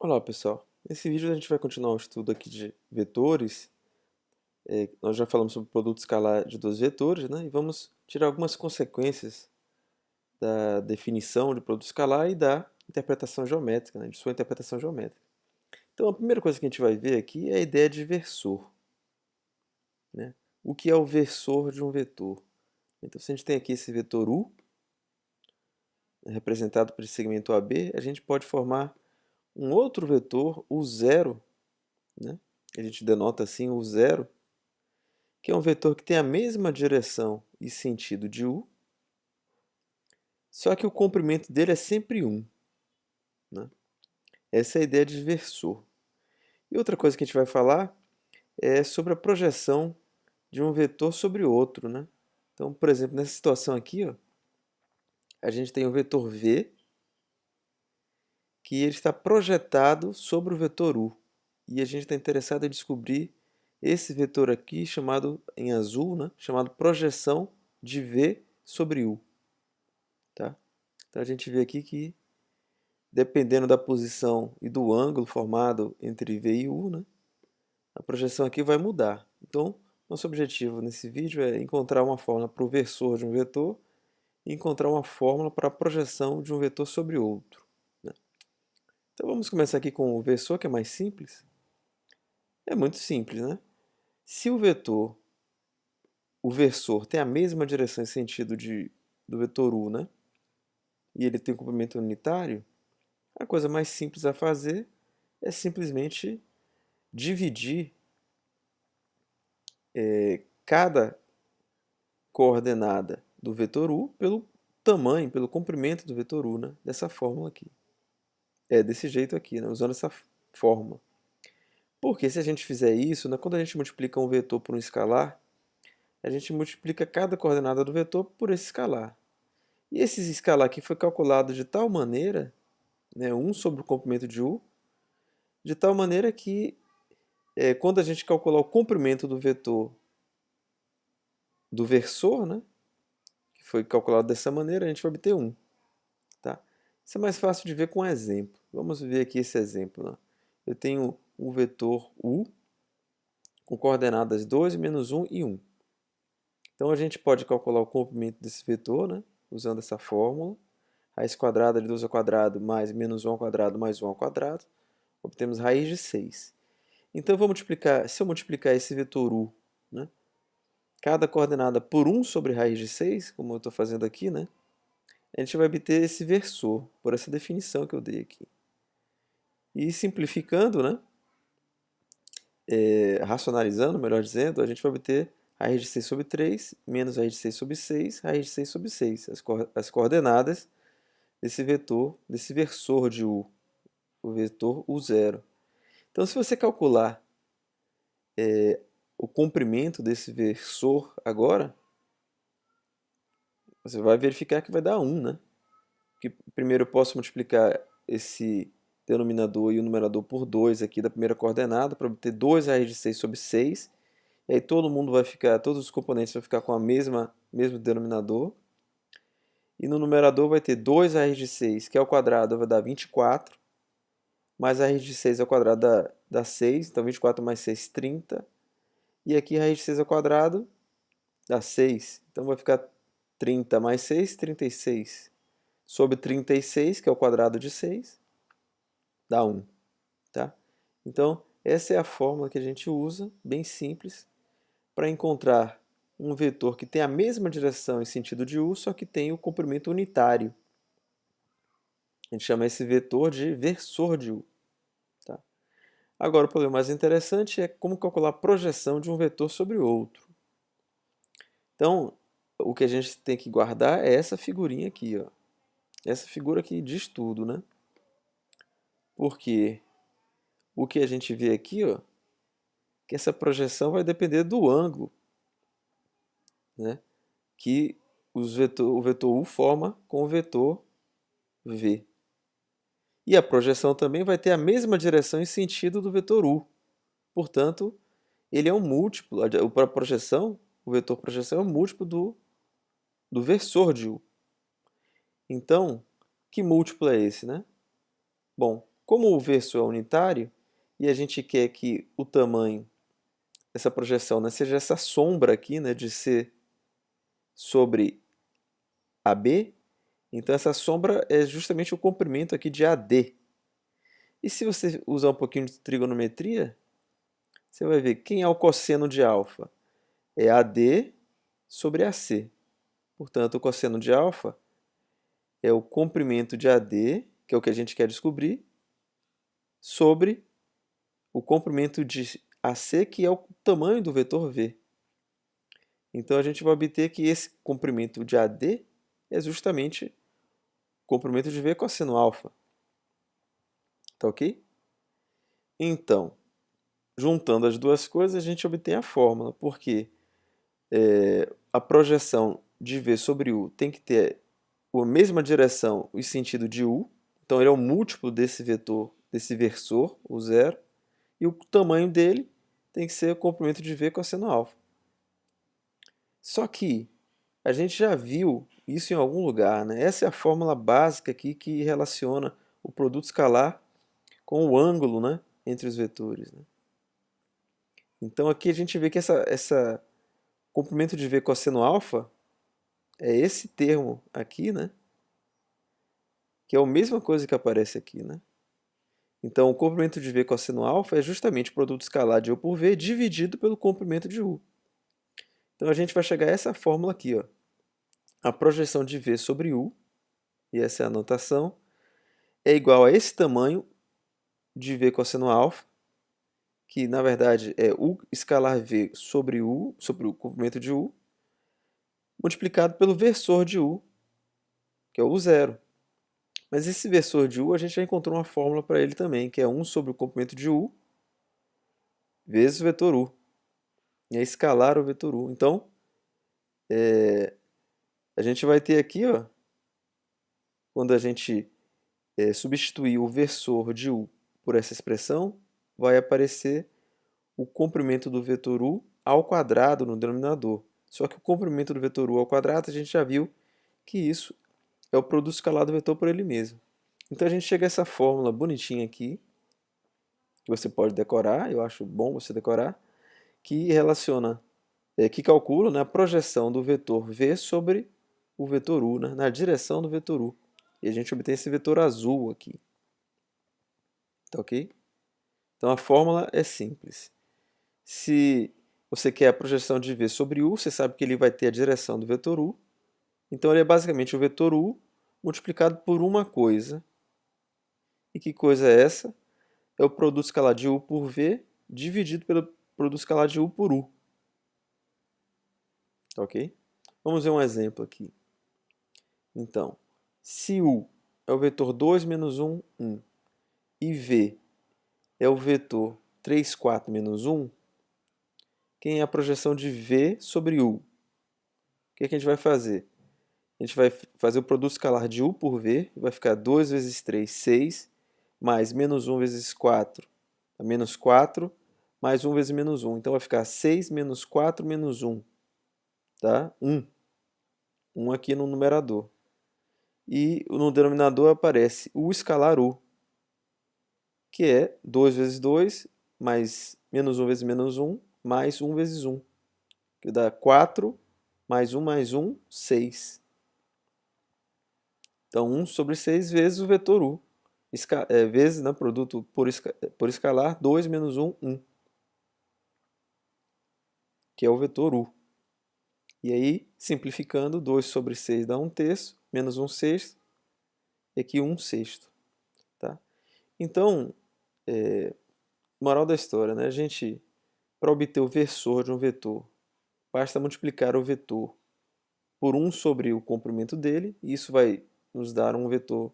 Olá pessoal, nesse vídeo a gente vai continuar o estudo aqui de vetores. Nós já falamos sobre o produto escalar de dois vetores, né? E vamos tirar algumas consequências da definição de produto escalar e da interpretação geométrica, né? De sua interpretação geométrica. Então a primeira coisa que a gente vai ver aqui é a ideia de versor, né? O que é o versor de um vetor? Então se a gente tem aqui esse vetor U, representado por esse segmento AB, a gente pode formar um outro vetor, o zero, né? A gente denota assim o zero, que é um vetor que tem a mesma direção e sentido de U, só que o comprimento dele é sempre 1, né? Essa é a ideia de versor. E outra coisa que a gente vai falar é sobre a projeção de um vetor sobre outro, né? Então, por exemplo, nessa situação aqui, ó, a gente tem o vetor V, que ele está projetado sobre o vetor U. E a gente está interessado em descobrir esse vetor aqui, chamado em azul, né? Chamado projeção de V sobre U. Tá? Então a gente vê aqui que, dependendo da posição e do ângulo formado entre V e U, né, a projeção aqui vai mudar. Então, nosso objetivo nesse vídeo é encontrar uma fórmula para o versor de um vetor e encontrar uma fórmula para a projeção de um vetor sobre outro, né? Então vamos começar aqui com o versor, que é mais simples. É muito simples, né? Se o versor tem a mesma direção e sentido do vetor U, né, e ele tem um comprimento unitário, a coisa mais simples a fazer é simplesmente dividir cada coordenada do vetor U pelo tamanho, pelo comprimento do vetor U, né? Dessa fórmula aqui. É desse jeito aqui, né? Usando essa fórmula. Porque se a gente fizer isso, né, quando a gente multiplica um vetor por um escalar, a gente multiplica cada coordenada do vetor por esse escalar. E esse escalar aqui foi calculado de tal maneira, né, 1 sobre o comprimento de U, de tal maneira que quando a gente calcular o comprimento do vetor do versor, né, que foi calculado dessa maneira, a gente vai obter 1. Tá? Isso é mais fácil de ver com um exemplo. Vamos ver aqui esse exemplo, né? Eu tenho o vetor U com coordenadas 2, -1 e 1. Então a gente pode calcular o comprimento desse vetor, né, usando essa fórmula. Raiz quadrada de 2 ao quadrado mais -1 ao quadrado mais 1 ao quadrado. Obtemos raiz de 6. Então se eu multiplicar esse vetor U, né, cada coordenada por 1 sobre raiz de 6, como eu estou fazendo aqui, né, a gente vai obter esse versor, por essa definição que eu dei aqui. E simplificando, né, racionalizando, melhor dizendo, a gente vai obter raiz de 6 sobre 3, menos raiz de 6 sobre 6, raiz de 6 sobre 6, as coordenadas desse vetor, desse versor de U, o vetor U0. Então, se você calcular o comprimento desse versor agora, você vai verificar que vai dar 1, né? Que primeiro eu posso multiplicar esse denominador e o numerador por 2 aqui da primeira coordenada para obter 2 raiz de 6 sobre 6. E aí todos os componentes vão ficar com a mesmo denominador. E no numerador vai ter 2 raiz de 6, que ao quadrado vai dar 24, mais a raiz de 6 ao quadrado dá 6, então 24 mais 6, 30. E aqui a raiz de 6 ao quadrado dá 6, então vai ficar 30 mais 6, 36. Sobre 36, que é o quadrado de 6, dá 1. Tá? Então, essa é a fórmula que a gente usa, bem simples, para encontrar um vetor que tem a mesma direção em sentido de U, só que tem o comprimento unitário. A gente chama esse vetor de versor de U. Tá? Agora, o problema mais interessante é como calcular a projeção de um vetor sobre outro. Então, o que a gente tem que guardar é essa figurinha aqui, ó. Essa figura aqui diz tudo, né? Porque o que a gente vê aqui, ó, que essa projeção vai depender do ângulo, né, que o vetor U forma com o vetor V. E a projeção também vai ter a mesma direção e sentido do vetor U. Portanto, ele é um múltiplo, a projeção, o vetor projeção é um múltiplo do versor de U. Então, que múltiplo é esse, né? Bom, como o verso é unitário, e a gente quer que o tamanho dessa projeção, né, seja essa sombra aqui, né, de C sobre AB, então essa sombra é justamente o comprimento aqui de AD. E se você usar um pouquinho de trigonometria, você vai ver quem é o cosseno de alfa? É AD sobre AC. Portanto, o cosseno de alfa é o comprimento de AD, que é o que a gente quer descobrir, sobre o comprimento de AC, que é o tamanho do vetor V. Então a gente vai obter que esse comprimento de AD é justamente o comprimento de V cosseno alfa. Tá ok? Então, juntando as duas coisas, a gente obtém a fórmula, porque a projeção de V sobre U tem que ter a mesma direção e sentido de U, então ele é um múltiplo desse vetor, desse versor, o zero, e o tamanho dele tem que ser o comprimento de V cosseno alfa. Só que a gente já viu isso em algum lugar, né? Essa é a fórmula básica aqui que relaciona o produto escalar com o ângulo, né, entre os vetores, né? Então aqui a gente vê que essa comprimento de V cosseno alfa é esse termo aqui, né? Que é a mesma coisa que aparece aqui, né? Então o comprimento de V cosseno alfa é justamente o produto escalar de U por V dividido pelo comprimento de U. Então a gente vai chegar a essa fórmula aqui, ó. A projeção de V sobre U, e essa é a notação, é igual a esse tamanho de V cosseno alfa, que na verdade é U escalar V sobre U, sobre o comprimento de U, multiplicado pelo versor de U, que é o zero. Mas esse versor de U, a gente já encontrou uma fórmula para ele também, que é 1 sobre o comprimento de U vezes o vetor U. E é escalar o vetor U. Então, a gente vai ter aqui, ó, quando a gente substituir o versor de U por essa expressão, vai aparecer o comprimento do vetor U ao quadrado no denominador. Só que o comprimento do vetor U ao quadrado, a gente já viu que isso é o produto escalar do vetor por ele mesmo. Então a gente chega a essa fórmula bonitinha aqui, que você pode decorar, eu acho bom você decorar, que relaciona, que calcula, né, a projeção do vetor V sobre o vetor U, né, na direção do vetor U. E a gente obtém esse vetor azul aqui. Tá ok? Então a fórmula é simples. Se você quer a projeção de V sobre U, você sabe que ele vai ter a direção do vetor U. Então ele é basicamente o vetor U multiplicado por uma coisa. E que coisa é essa? É o produto escalar de U por V dividido pelo produto escalar de U por U. Tá ok? Vamos ver um exemplo aqui. Então, se U é o vetor 2 menos 1, 1, e V é o vetor 3, 4 menos 1, quem é a projeção de V sobre U? O que a gente vai fazer? A gente vai fazer o produto escalar de U por V, vai ficar 2 vezes 3, 6, mais menos 1 vezes 4, menos 4, mais 1 vezes menos 1. Então vai ficar 6 menos 4 menos 1, tá? 1. 1 aqui no numerador. E no denominador aparece o escalar U, que é 2 vezes 2, mais menos 1 vezes menos 1, mais 1 vezes 1, que dá 4, mais 1, 6. Então, 1 sobre 6 vezes o vetor U. Vezes, né, produto por escalar, 2 menos 1, 1, que é o vetor U. E aí, simplificando, 2 sobre 6 dá 1 terço, menos 1 sexto, e aqui 1 sexto. Tá? Então, moral da história, né? A gente, para obter o versor de um vetor, basta multiplicar o vetor por 1 sobre o comprimento dele, e isso vai nos dar um vetor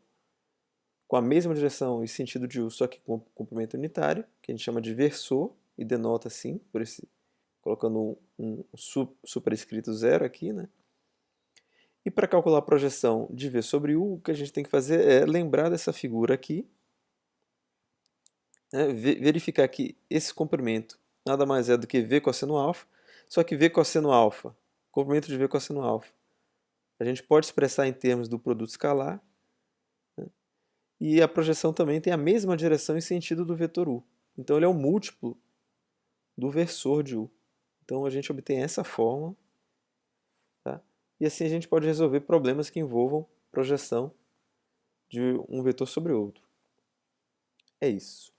com a mesma direção e sentido de U, só que com comprimento unitário, que a gente chama de versor, e denota assim, colocando um superescrito zero aqui, né? E para calcular a projeção de V sobre U, o que a gente tem que fazer é lembrar dessa figura aqui, né? Verificar que esse comprimento nada mais é do que V cosseno alfa, só que V cosseno alfa, comprimento de V cosseno alfa, a gente pode expressar em termos do produto escalar, né? E a projeção também tem a mesma direção e sentido do vetor u. Então ele é um múltiplo do versor de u. Então a gente obtém essa fórmula, tá? E assim a gente pode resolver problemas que envolvam projeção de um vetor sobre outro. É isso.